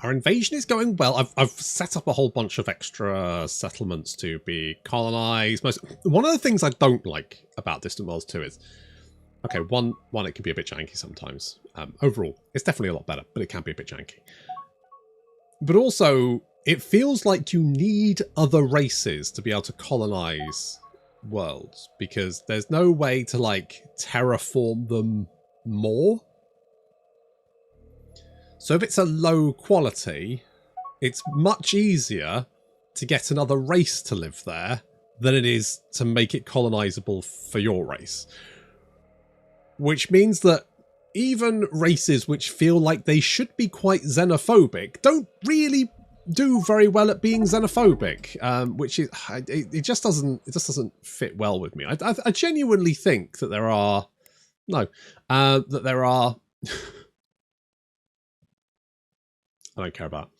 Our invasion is going well. I've set up a whole bunch of extra settlements to be colonized. One of the things I don't like about Distant Worlds 2 is, okay, one, it can be a bit janky sometimes. Overall, it's definitely a lot better, but it can be a bit janky. But also, it feels like you need other races to be able to colonize worlds, because there's no way to, like, terraform them more. So if it's a low quality, it's much easier to get another race to live there than it is to make it colonizable for your race. Which means that even races which feel like they should be quite xenophobic don't really do very well at being xenophobic, which is it just doesn't fit well with me. I genuinely think that there are I don't care about.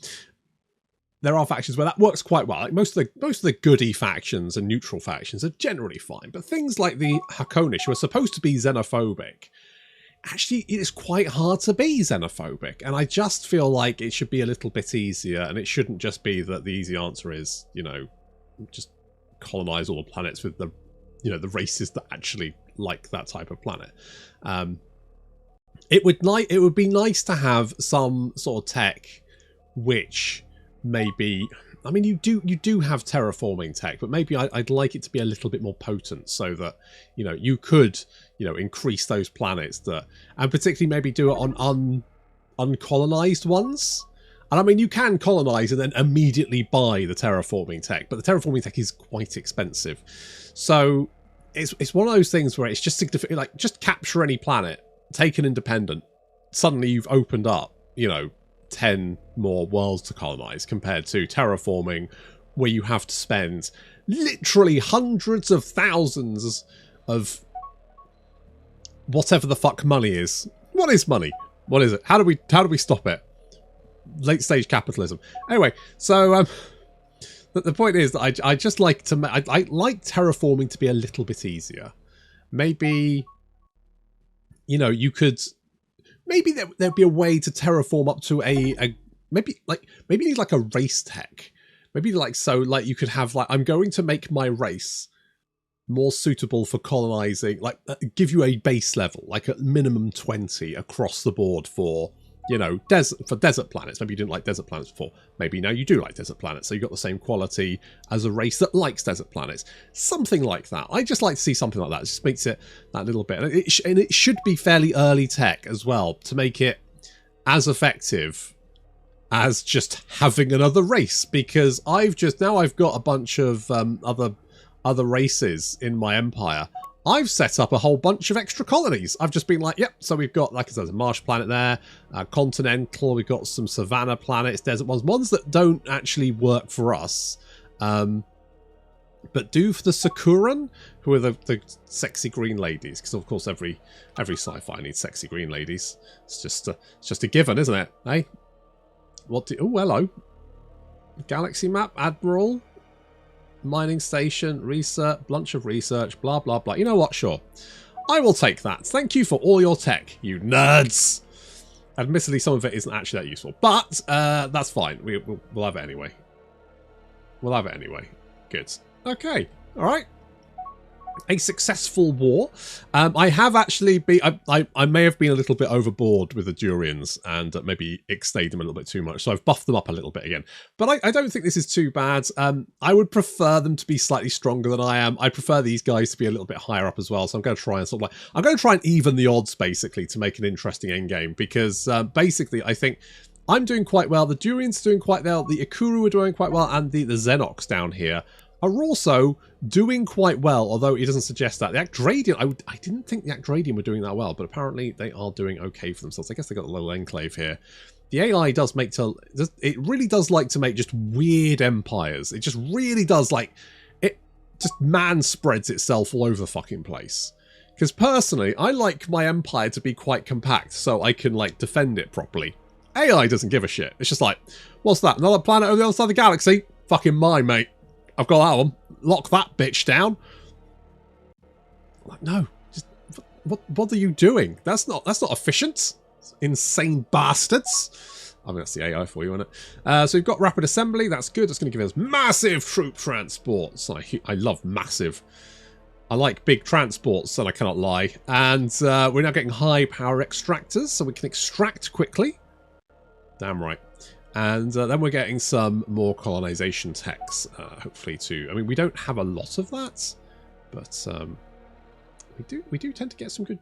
There are factions where that works quite well. Like most of the goody factions and neutral factions are generally fine, but things like the Hakonish, who are supposed to be xenophobic, actually it is quite hard to be xenophobic. And I just feel like it should be a little bit easier, and it shouldn't just be that the easy answer is, you know, just colonize all the planets with the, you know, the races that actually like that type of planet. It would be nice to have some sort of tech which maybe, I mean, you do have terraforming tech, but maybe I'd like it to be a little bit more potent, so that, you know, you could, you know, increase those planets that, and particularly maybe do it on uncolonized ones. And I mean, you can colonize and then immediately buy the terraforming tech, but the terraforming tech is quite expensive. So it's one of those things where it's just significant, like, just capture any planet, take an independent, suddenly you've opened up, you know, 10 more worlds to colonize, compared to terraforming, where you have to spend literally hundreds of thousands of whatever the fuck money is. What is money? What is it? How do we stop it? Late stage capitalism. Anyway, so the point is that I just like to, I like terraforming to be a little bit easier. Maybe, you know, you could, maybe there'd be a way to terraform up to maybe you need like a race tech. Maybe like, so like you could have like, I'm going to make my race more suitable for colonizing, like give you a base level, like a minimum 20 across the board for, you know, desert planets. Maybe you didn't like desert planets before. Maybe now you do like desert planets. So you've got the same quality as a race that likes desert planets. Something like that. I just like to see something like that. It just makes it that little bit. And it should be fairly early tech as well, to make it as effective as just having another race. Because I've got a bunch of other races in my empire. I've set up a whole bunch of extra colonies. I've just been like, yep, so we've got, like I said, a marsh planet there, continental, we've got some savanna planets, desert ones that don't actually work for us, but do for the Sakuran, who are the sexy green ladies, because of course every sci-fi needs sexy green ladies. It's just a given, isn't it? Hey, oh, hello. Galaxy map, Admiral. Mining station, research, bunch of research, blah, blah, blah. You know what? Sure. I will take that. Thank you for all your tech, you nerds. Admittedly, some of it isn't actually that useful, but that's fine. We'll have it anyway. We'll have it anyway. Good. Okay. All right. A successful war. I have actually been, I may have been a little bit overboard with the Gizureans and maybe extended them a little bit too much, so I've buffed them up a little bit again. But I don't think this is too bad. I would prefer them to be slightly stronger than I am. I prefer these guys to be a little bit higher up as well, so I'm going to try and sort of like, I'm going to try and even the odds basically to make an interesting endgame, because basically I think I'm doing quite well, the Gizureans are doing quite well, the Ikuru are doing quite well, and the Xenox down here are also doing quite well, although it doesn't suggest that. The ARGB, I didn't think the ARGB were doing that well, but apparently they are doing okay for themselves. I guess they got a little enclave here. The AI does make it really does like to make just weird empires. It just really does, like, it just man spreads itself all over the fucking place. Because personally, I like my empire to be quite compact so I can, like, defend it properly. AI doesn't give a shit. It's just like, what's that? Another planet on the other side of the galaxy? Fucking mine, mate. I've got that one. Lock that bitch down. Like, no, just what are you doing? That's not efficient. Insane bastards. I mean, that's the AI for you, isn't it? So we've got rapid assembly. That's good. That's going to give us massive troop transports. I love massive. I like big transports, and I cannot lie. And we're now getting high power extractors, so we can extract quickly. Damn right. And then we're getting some more colonization techs, hopefully too. I mean, we don't have a lot of that, but we do tend to get some good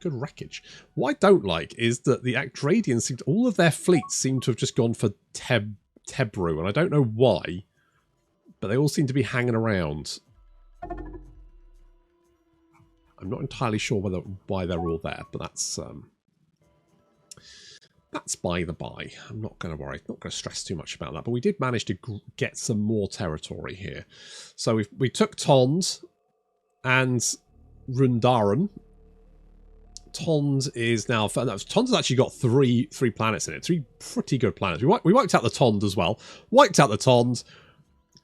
wreckage. What I don't like is that the Gizureans seem to, all of their fleets seem to have just gone for Tebru, and I don't know why, but they all seem to be hanging around. I'm not entirely sure why they're all there, but that's by the by. I'm not going to worry. Not going to stress too much about that. But we did manage to get some more territory here. So we took Tond and Rundaran. Tond is now... Tond's actually got three planets in it. 3 pretty good planets. We wiped out the Tond as well. Wiped out the Tond.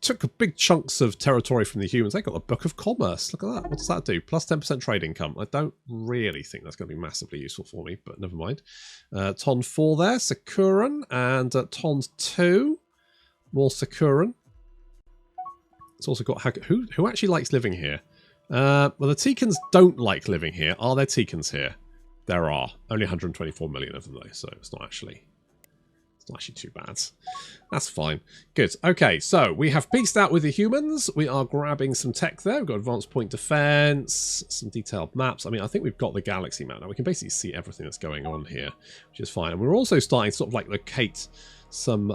Took big chunks of territory from the humans. They got the Book of Commerce. Look at that. What does that do? Plus 10% trade income. I don't really think that's going to be massively useful for me, but never mind. Tond 4 there. Sakuran. And Tond 2. More Sakuran. It's also got... Who actually likes living here? Well, the Teekans don't like living here. Are there Teekans here? There are. Only 124 million of them, though, so it's not actually too bad. That's fine. Good. Okay, so we have pieced out with the humans. We are grabbing some tech there. We've got advanced point defense, some detailed maps. I mean, I think we've got the galaxy map now. We can basically see everything that's going on here, which is fine. And we're also starting to sort of like locate some...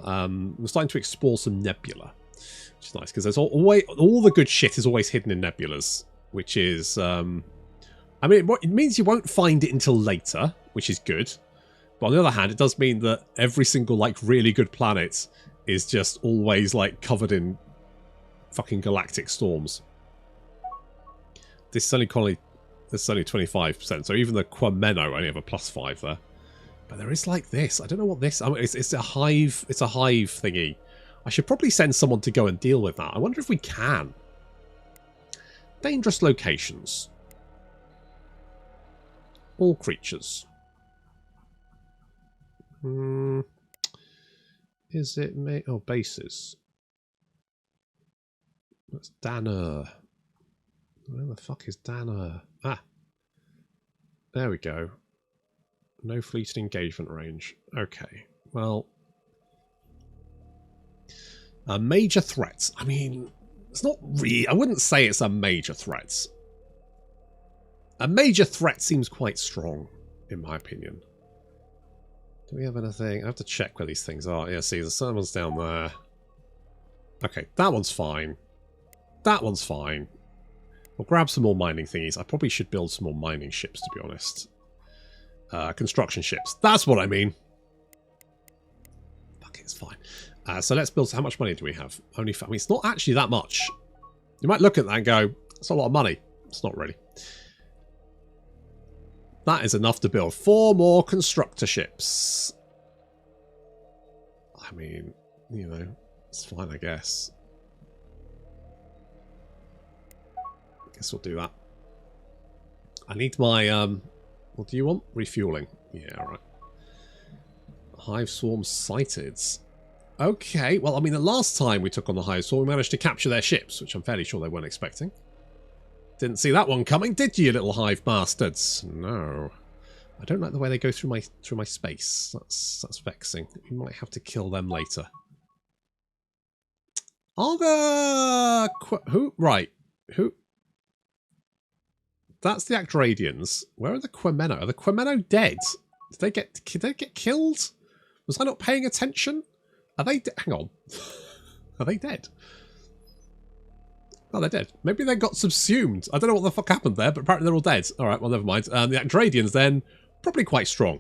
we're starting to explore some nebula, which is nice, because there's all the good shit is always hidden in nebulas, which is... I mean, it means you won't find it until later, which is good. But on the other hand, it does mean that every single, like, really good planet is just always, like, covered in fucking galactic storms. This is only 25%, so even the Quameno only have a +5 there. But there is, like, this. I don't know what this... I mean, it's a hive... It's a hive thingy. I should probably send someone to go and deal with that. I wonder if we can. Dangerous locations. All creatures. Is it me? Oh, bases. That's Danner. Where the fuck is Danner? Ah. There we go. No fleet engagement range. Okay. Well. Major threats. I mean, it's not really... I wouldn't say it's a major threat. A major threat seems quite strong, in my opinion. Do we have anything? I have to check where these things are. Yeah, see, the sun one's down there. Okay, that one's fine. That one's fine. We'll grab some more mining thingies. I probably should build some more mining ships, to be honest. Construction ships. That's what I mean. Fuck, it's fine. So let's build... How much money do we have? I mean, it's not actually that much. You might look at that and go, that's a lot of money. It's not really. That is enough to build 4 more constructor ships. I mean, you know, it's fine, I guess. I guess we'll do that. I need my, what do you want? Refueling. Yeah, alright. Hive swarm sighted. Okay, well, I mean, the last time we took on the Hive Swarm, we managed to capture their ships, which I'm fairly sure they weren't expecting. Didn't see that one coming, did you, little hive bastards? No. I don't like the way they go through my space. That's vexing. We might have to kill them later. Are the... Who? Right. Who? That's the Gizureans. Where are the Quameno? Are the Quameno dead? Did they get killed? Was I not paying attention? Are they... Hang on. Are they dead? Oh, they're dead. Maybe they got subsumed. I don't know what the fuck happened there, but apparently they're all dead. All right, well, never mind. The Gizureans then, probably quite strong.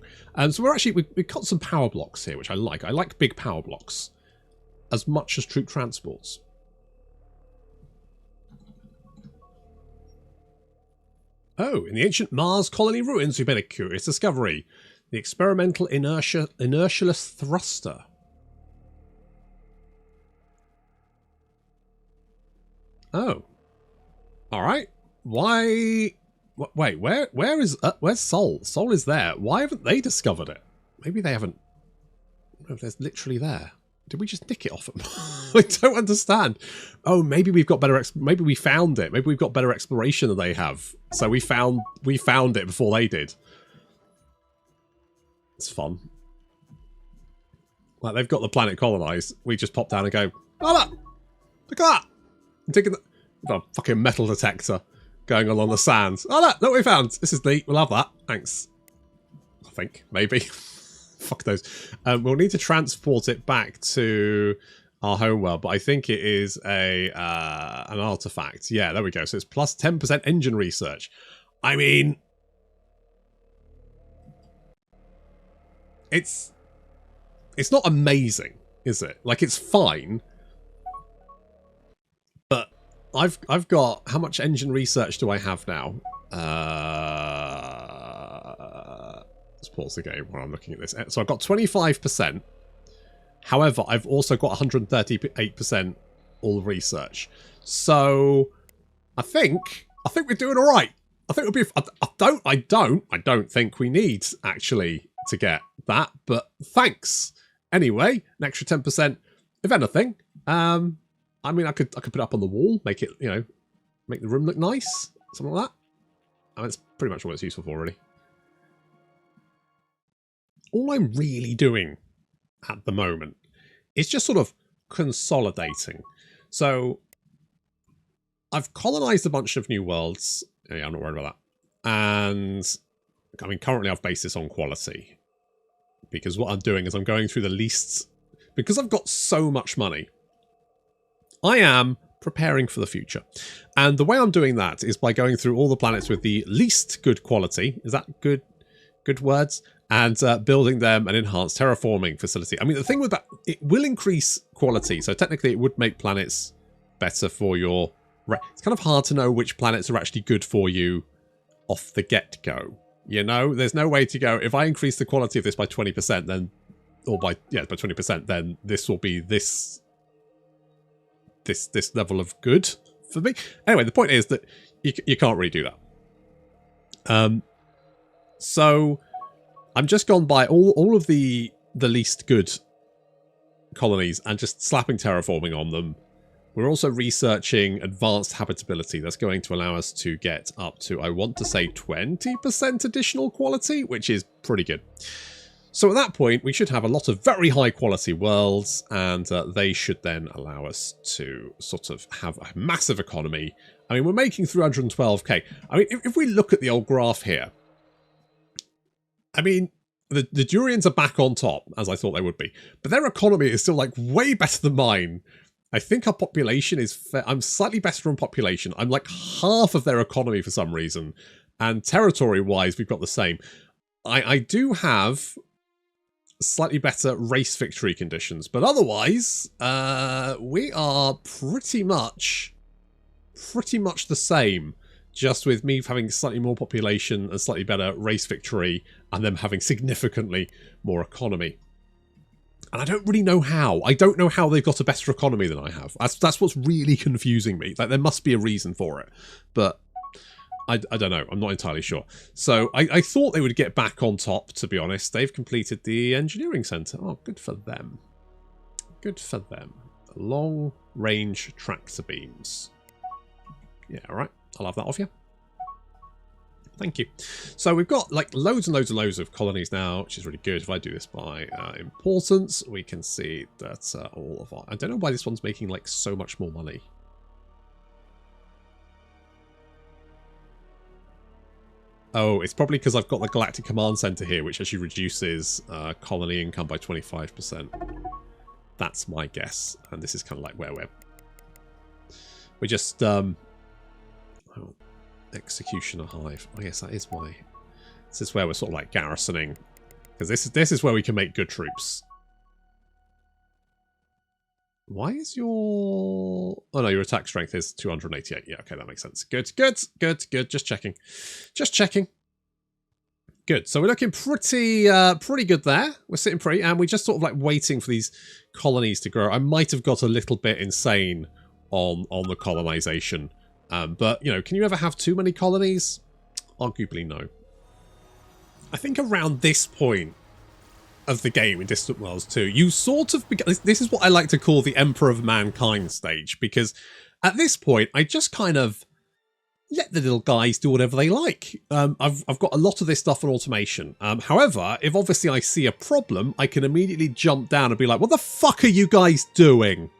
So we've got some power blocks here, which I like. I like big power blocks as much as troop transports. Oh, in the ancient Mars colony ruins, we've made a curious discovery. The experimental inertialess thruster. Oh. Alright. Why... Wait, where's Sol? Sol is there. Why haven't they discovered it? Maybe they haven't No, there's literally there. Did we just nick it off them? I don't understand. Oh, maybe we've got better. Maybe we found it. Maybe we've got better exploration than they have. So we found it before they did. It's fun. Like they've got the planet colonized. We just pop down and go. Oh look at that! I'm taking the fucking metal detector going along the sands. Oh look what we found. This is neat. We'll have that. Thanks. I think maybe. Fuck those. We'll need to transport it back to our homeworld, but I think it is an artifact. Yeah, there we go. So it's plus 10% engine research. I mean, it's not amazing, is it? Like, it's fine, but I've got, how much engine research do I have now? Let's pause the game while I'm looking at this. So I've got 25%. However, I've also got 138% all research. So I think we're doing all right. I think we'll be. I don't think we need actually to get that, but thanks anyway. An extra 10%, if anything. I mean, I could put it up on the wall, make it, you know, make the room look nice, something like that. I mean, that's pretty much what it's useful for, really. All I'm really doing at the moment is just sort of consolidating. So I've colonized a bunch of new worlds. Yeah, I'm not worried about that. And I mean, currently I've based this on quality, because what I'm doing is I'm going through the least, because I've got so much money, I am preparing for the future. And the way I'm doing that is by going through all the planets with the least good quality. Is that good words? And building them an enhanced terraforming facility. I mean, the thing with that, it will increase quality. So technically it would make planets better for your... It's kind of hard to know which planets are actually good for you off the get-go. You know, there's no way to go, if I increase the quality of this by 20%, then... Or by 20%, then this will be this level of good for me. Anyway, the point is that you can't really do that. So... I'm just gone by all of the least good colonies and just slapping terraforming on them. We're also researching advanced habitability. That's going to allow us to get up to, I want to say, 20% additional quality, which is pretty good. So at that point, we should have a lot of very high quality worlds, and they should then allow us to sort of have a massive economy. I mean, we're making 312k. I mean, if we look at the old graph here, I mean, the Gizureans are back on top, as I thought they would be. But their economy is still, like, way better than mine. I think our population is... I'm slightly better on population. I'm, like, half of their economy for some reason. And territory-wise, we've got the same. I do have slightly better race victory conditions. But otherwise, we are pretty much the same. Just with me having slightly more population and slightly better race victory, and them having significantly more economy. And I don't really know how. I don't know how they've got a better economy than I have. That's what's really confusing me. Like, there must be a reason for it. But I don't know. I'm not entirely sure. So I thought they would get back on top, to be honest. They've completed the engineering centre. Oh, good for them. Good for them. Long-range tractor beams. Yeah, all right. I'll have that off you. Thank you. So we've got like loads and loads of colonies now, which is really good. If I do this by importance, we can see that all of our... I don't know why this one's making like so much more money. Oh, it's probably because I've got the Galactic Command Center here, which actually reduces colony income by 25%. That's my guess. And this is kind of like where we're just... Oh, Executioner Hive. I guess that is my... This is where we're sort of like garrisoning. Because this is where we can make good troops. Why is your... Oh no, your attack strength is 288. Yeah, okay, that makes sense. Good. Just checking. Good. So we're looking pretty good there. We're sitting pretty, and we're just sort of like waiting for these colonies to grow. I might have got a little bit insane on the colonization. But, you know, can you ever have too many colonies? Arguably, no. I think around this point, of the game in Distant Worlds 2, you sort of... This is what I like to call the Emperor of Mankind stage, because at this point, I just kind of let the little guys do whatever they like. I've got a lot of this stuff on automation. However, if obviously I see a problem, I can immediately jump down and be like, what the fuck are you guys doing?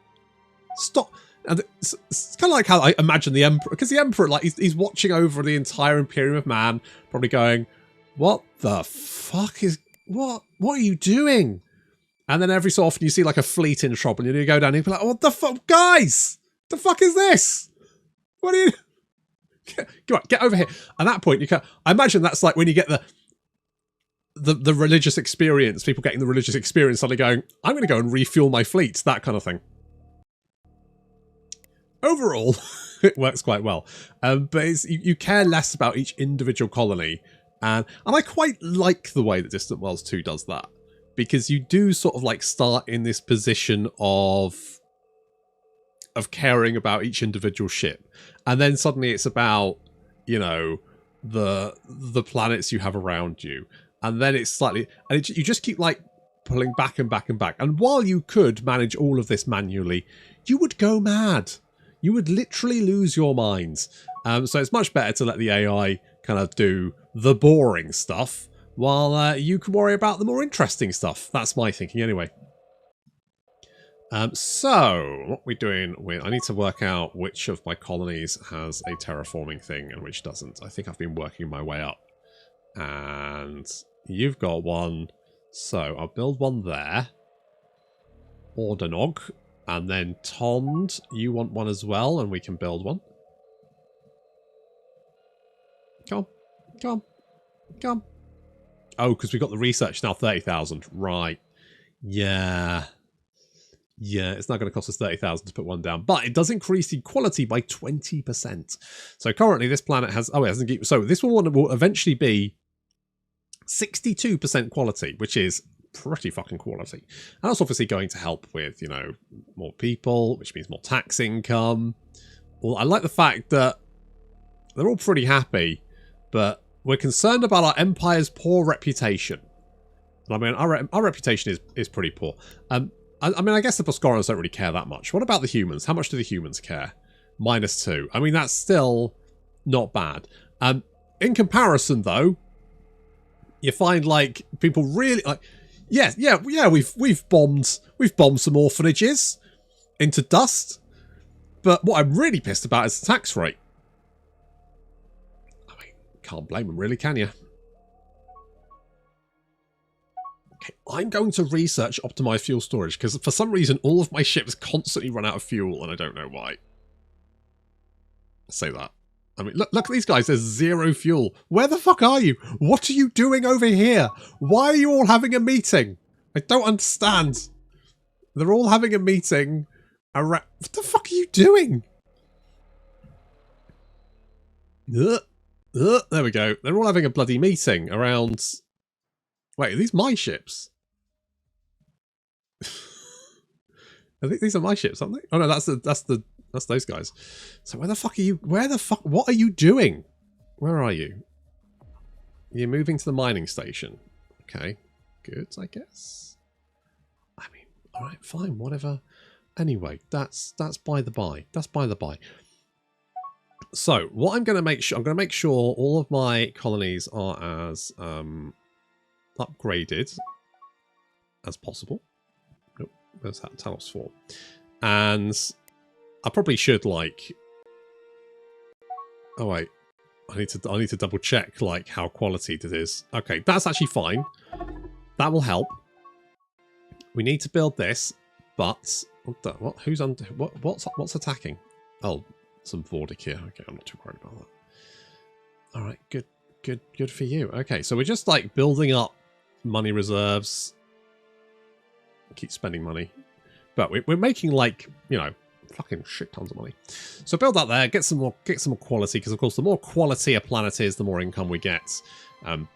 Stop. And it's kind of like how I imagine the Emperor, because the Emperor, like, he's watching over the entire Imperium of Man, probably going, what the fuck is... What are you doing? And then every so often you see like a fleet in trouble and you go down and you be like, what the fuck, guys? The fuck is this? What are you... Go on, get over here. At that point, you can... I imagine that's like when you get the religious experience, people getting the religious experience, suddenly going, I'm going to go and refuel my fleet, that kind of thing. Overall, it works quite well. But you care less about each individual colony. And I quite like the way that Distant Worlds 2 does that. Because you do sort of like start in this position of caring about each individual ship. And then suddenly it's about, you know, the planets you have around you. And then it's slightly... And you just keep like pulling back and back and back. And while you could manage all of this manually, you would go mad. You would literally lose your minds. So it's much better to let the AI kind of do the boring stuff while you can worry about the more interesting stuff. That's my thinking anyway. So what we're doing with... I need to work out which of my colonies has a terraforming thing and which doesn't. I think I've been working my way up. And you've got one. So I'll build one there. Ordenog. And then Tond, you want one as well, and we can build one. Come on. Come on. Come on. Oh, because we got the research now, 30,000. Right. Yeah. Yeah, it's not going to cost us 30,000 to put one down. But it does increase the quality by 20%. So currently this planet has... Oh, it hasn't... So this one will eventually be 62% quality, which is pretty fucking quality. And that's obviously going to help with, you know, more people, which means more tax income. Well, I like the fact that they're all pretty happy, but we're concerned about our empire's poor reputation. And I mean, our reputation is pretty poor. I mean, I guess the Boscorans don't really care that much. What about the humans? How much do the humans care? -2. I mean, that's still not bad. In comparison, though, you find like people really like, yeah. We've bombed some orphanages into dust. But what I'm really pissed about is the tax rate. I mean, can't blame them, really, can you? Okay, I'm going to research optimized fuel storage because for some reason all of my ships constantly run out of fuel and I don't know why. I'll say that. I mean, look at these guys. There's 0 fuel. Where the fuck are you? What are you doing over here? Why are you all having a meeting? I don't understand. They're all having a meeting around... What the fuck are you doing? There we go. They're all having a bloody meeting around... Wait, are these my ships? I think these are my ships, aren't they? Oh no, that's those guys. So where the fuck are you? Where the fuck? What are you doing? Where are you? You're moving to the mining station. Okay, good, I guess. I mean, all right, fine, whatever. Anyway, that's by the by. That's by the by. So what I'm going to make sure, all of my colonies are as upgraded as possible. Nope, where's that Talos 4? And I probably should like... Oh wait, I need to double check like how quality it is. Okay, that's actually fine. That will help. We need to build this, but what? Who's under? What's attacking? Oh, some Vordic here. Okay, I'm not too worried about that. All right, good for you. Okay, so we're just like building up money reserves. Keep spending money, but we're making like, you know, fucking shit tons of money. So build that there, get some more quality, because of course the more quality a planet is, the more income we get.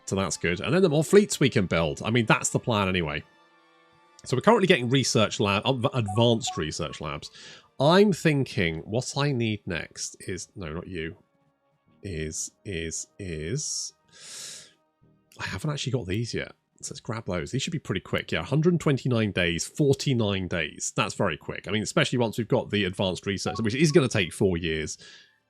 So that's good. And then the more fleets we can build. I mean, that's the plan anyway. So we're currently getting advanced research labs. I'm thinking what I need next is, no, not you, is I haven't actually got these yet. So let's grab those. These should be pretty quick. Yeah, 129 days, 49 days. That's very quick. I mean, especially once we've got the advanced research, which is going to take 4 years.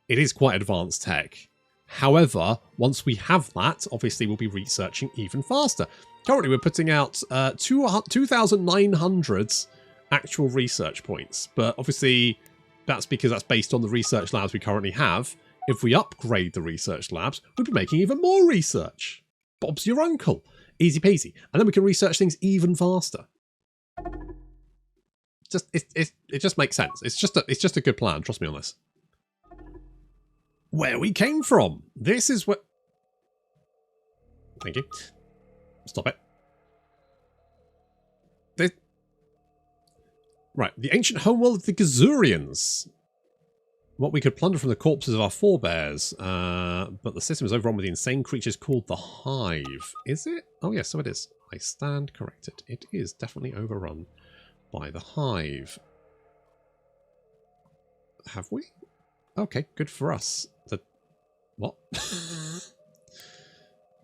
It is quite advanced tech. However, once we have that, obviously we'll be researching even faster. Currently, we're putting out 2,900 actual research points. But obviously, that's because that's based on the research labs we currently have. If we upgrade the research labs, we'll be making even more research. Bob's your uncle. Easy peasy. And then we can research things even faster. It just makes sense. It's just a good plan. Trust me on this. Where we came from. This is what... Thank you. Stop it. Right. The ancient homeworld of the Gizureans. What we could plunder from the corpses of our forebears. But the system is overrun with the insane creatures called the Hive. Is it? Oh, yes, so it is. I stand corrected. It is definitely overrun by the Hive. Have we? Okay, good for us. The... What?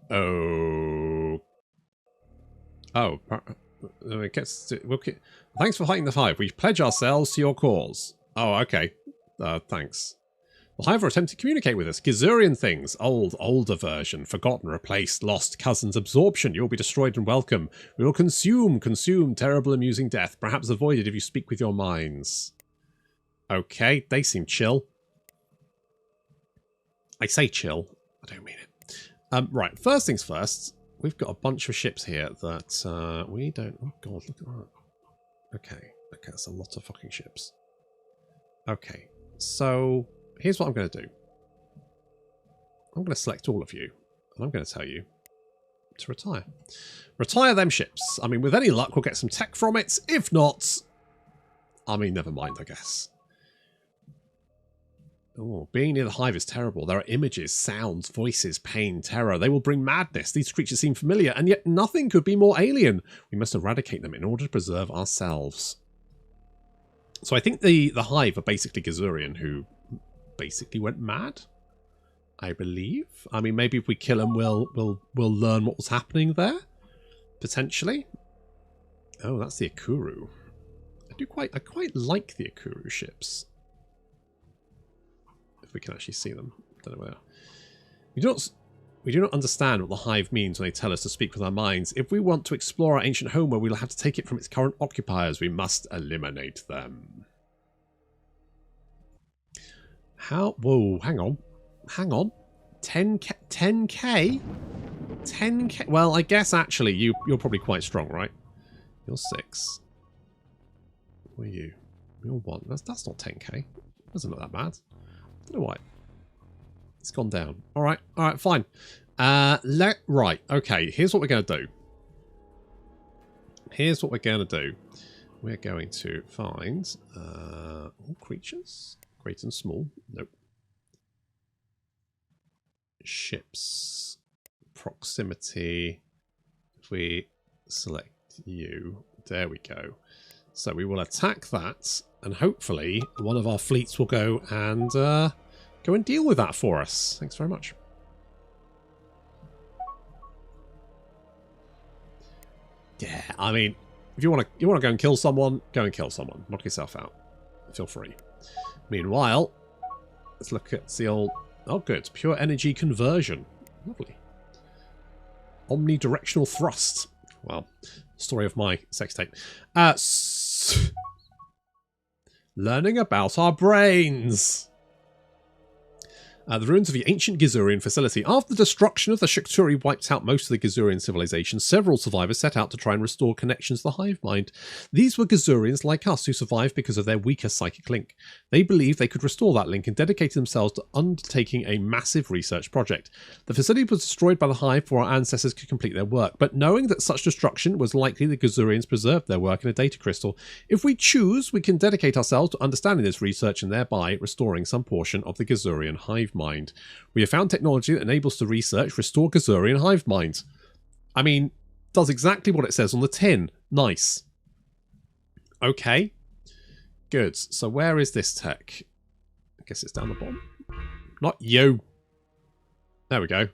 Oh. Oh. It gets to, okay. Thanks for fighting the Hive. We pledge ourselves to your cause. Oh, okay. Thanks. The Hive are attempting to communicate with us. Gizurean things. Older version. Forgotten, replaced, lost, cousins, absorption. You'll be destroyed and welcome. We will consume, terrible, amusing death. Perhaps avoided if you speak with your minds. Okay, they seem chill. I say chill. I don't mean it. Right, first things first. We've got a bunch of ships here that we don't... Oh, God, look at that. Okay, that's a lot of fucking ships. Okay, so here's what I'm going to do. I'm going to select all of you, and I'm going to tell you to retire. Retire them ships. I mean, with any luck, we'll get some tech from it. If not, I mean, never mind, I guess. Oh, being near the Hive is terrible. There are images, sounds, voices, pain, terror. They will bring madness. These creatures seem familiar, and yet nothing could be more alien. We must eradicate them in order to preserve ourselves. So I think the Hive are basically Gizurean who basically went mad, I believe. I mean, maybe if we kill them, we'll learn what was happening there, potentially. Oh, that's the Akuru. I quite like the Akuru ships. We can actually see them. Don't know where. We do not understand what the Hive means when they tell us to speak with our minds. If we want to explore our ancient homeworld, we'll have to take it from its current occupiers. We must eliminate them. How? Whoa, hang on. 10k? 10k? Well, I guess actually you're probably quite strong, right? You're 6. What are you? You're 1. That's not 10k. Doesn't look that bad. I don't know why. It's gone down. Alright, fine. Right, okay, here's what we're going to do. We're going to find all creatures. Great and small. Nope. Ships. Proximity. If we select you. There we go. So we will attack that, and hopefully one of our fleets will go and deal with that for us. Thanks very much. Yeah, I mean, if you want to go and kill someone, go and kill someone. Knock yourself out. Feel free. Meanwhile, let's look at the old... Oh, good. Pure energy conversion. Lovely. Omnidirectional thrust. Well, story of my sex tape. Learning about our brains. The ruins of the ancient Gizurean facility. After the destruction of the Shakturi wiped out most of the Gizurean civilization, several survivors set out to try and restore connections to the hive mind. These were Gizureans like us who survived because of their weaker psychic link. They believed they could restore that link and dedicated themselves to undertaking a massive research project. The facility was destroyed by the hive before our ancestors could complete their work, but knowing that such destruction was likely, the Gizureans preserved their work in a data crystal. If we choose, we can dedicate ourselves to understanding this research and thereby restoring some portion of the Gizurean hive mind. We have found technology that enables to research, restore Gizurean hive mind. I mean, does exactly what it says on the tin. Nice. Okay. Good. So where is this tech? I guess it's down the bottom. Not you. There we go.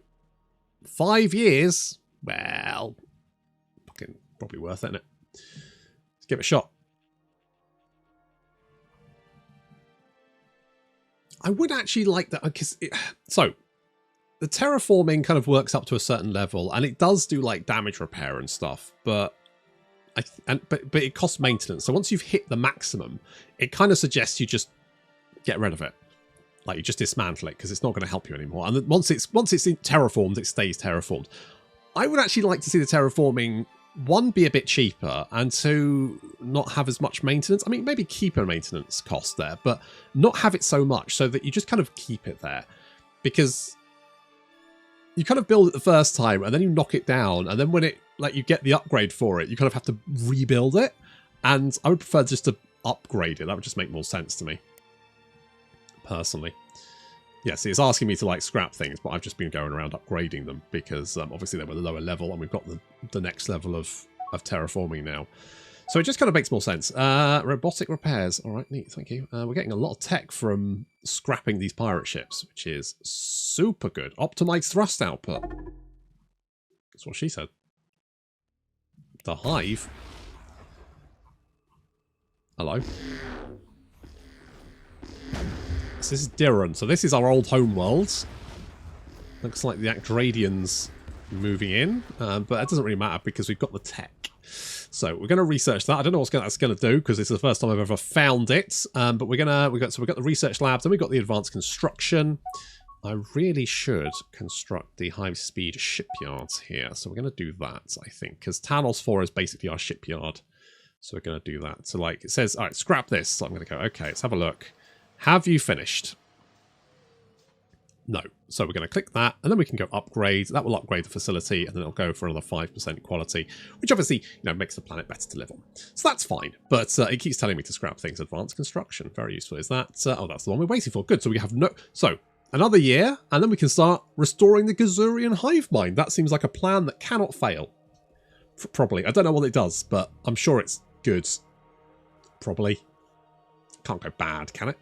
5 years? Well, Probably worth it, isn't it? Let's give it a shot. I would actually like that, because so the terraforming kind of works up to a certain level, and it does do like damage repair and stuff, but but it costs maintenance. So once you've hit the maximum, it kind of suggests you just get rid of it. Like you just dismantle it because it's not going to help you anymore. And once it's terraformed, it stays terraformed. I would actually like to see the terraforming, one, be a bit cheaper, and two, not have as much maintenance. I mean, maybe keep a maintenance cost there, but not have it so much, so that you just kind of keep it there. Because you kind of build it the first time and then you knock it down, and then when it, like, you get the upgrade for it, you kind of have to rebuild it. And I would prefer just to upgrade it. That would just make more sense to me, personally. Yeah, see, it's asking me to like scrap things, but I've just been going around upgrading them because obviously they were the lower level, and we've got the next level of terraforming now. So it just kind of makes more sense. Robotic repairs. All right, neat, thank you. We're getting a lot of tech from scrapping these pirate ships, which is super good. Optimized thrust output. That's what she said. The Hive. Hello. So this is Gizurean. So this is our old home world. Looks like the RADEON's moving in, but that doesn't really matter because we've got the tech. So we're going to research that. I don't know what that's going to do because it's the first time I've ever found it. But we've got the research labs, and we've got the advanced construction. I really should construct the high-speed shipyards here. So we're going to do that, I think, because Talos 4 is basically our shipyard. So we're going to do that. So like it says, all right, scrap this. So I'm going to go, okay, let's have a look. Have you finished? No. So we're going to click that, and then we can go upgrade. That will upgrade the facility, and then it'll go for another 5% quality, which obviously, makes the planet better to live on. So that's fine. But it keeps telling me to scrap things. Advanced construction. Very useful. Is that? Oh, that's the one we're waiting for. Good. So we have no... So another year, and then we can start restoring the Gizurean hive mind. That seems like a plan that cannot fail. Probably. I don't know what it does, but I'm sure it's good. Probably. Can't go bad, can it?